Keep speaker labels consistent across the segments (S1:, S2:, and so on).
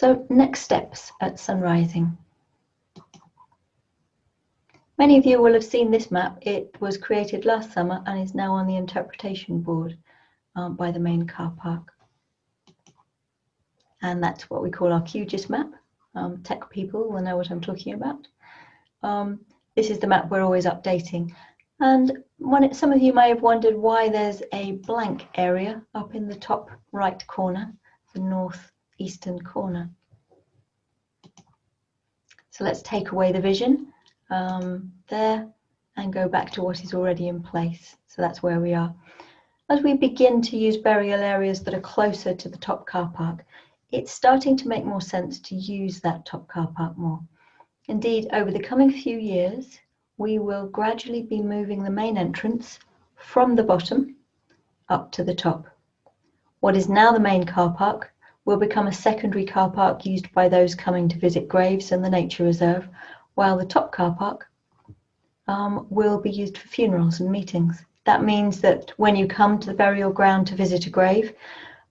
S1: So next steps at sunrising. Many of you will have seen this map. It was created last summer and is now on the interpretation board by the main car park. And that's what we call our QGIS map. Tech people will know what I'm talking about. This is the map we're always updating. And some of you may have wondered why there's a blank area up in the top right corner, the northeastern corner. So let's take away the vision there and go back to what is already in place. So that's where we are. As we begin to use burial areas that are closer to the top car park, it's starting to make more sense to use that top car park more. Indeed, over the coming few years, we will gradually be moving the main entrance from the bottom up to the top. What is now the main car park will become a secondary car park used by those coming to visit graves and the nature reserve, while the top car park will be used for funerals and meetings. That means that when you come to the burial ground to visit a grave,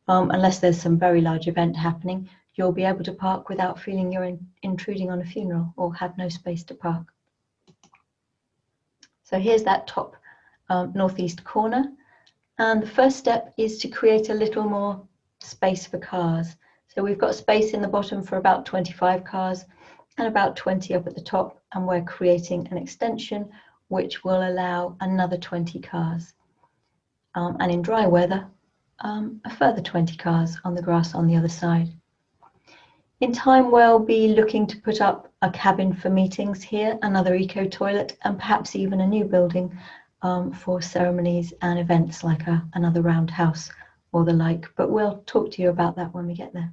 S1: unless there's some very large event happening, you'll be able to park without feeling you're intruding on a funeral or have no space to park. So here's that top northeast corner. And the first step is to create a little more space for cars. So we've got space in the bottom for about 25 cars and about 20 up at the top. And we're creating an extension which will allow another 20 cars. And in dry weather, a further 20 cars on the grass on the other side. In time, we'll be looking to put up a cabin for meetings here, another eco toilet, and perhaps even a new building for ceremonies and events like another roundhouse or the like. But we'll talk to you about that when we get there.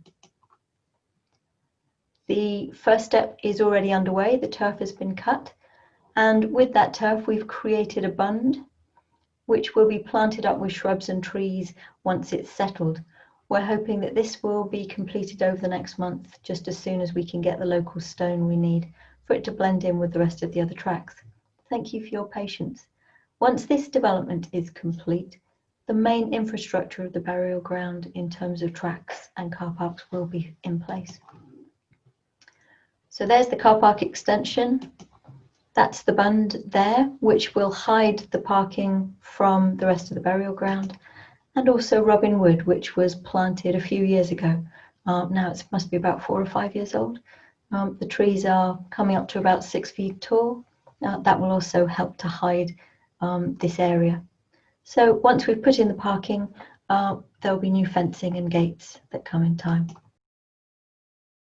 S1: The first step is already underway. The turf has been cut. And with that turf, we've created a bund which will be planted up with shrubs and trees once it's settled. We're hoping that this will be completed over the next month, just as soon as we can get the local stone we need for it to blend in with the rest of the other tracks. Thank you for your patience. Once this development is complete, the main infrastructure of the burial ground in terms of tracks and car parks will be in place. So there's the car park extension. That's the bund there, which will hide the parking from the rest of the burial ground, and also Robin Wood, which was planted a few years ago. Now it must be about 4 or 5 years old. The trees are coming up to about 6 feet tall. That will also help to hide this area. So once we've put in the parking, there'll be new fencing and gates that come in time.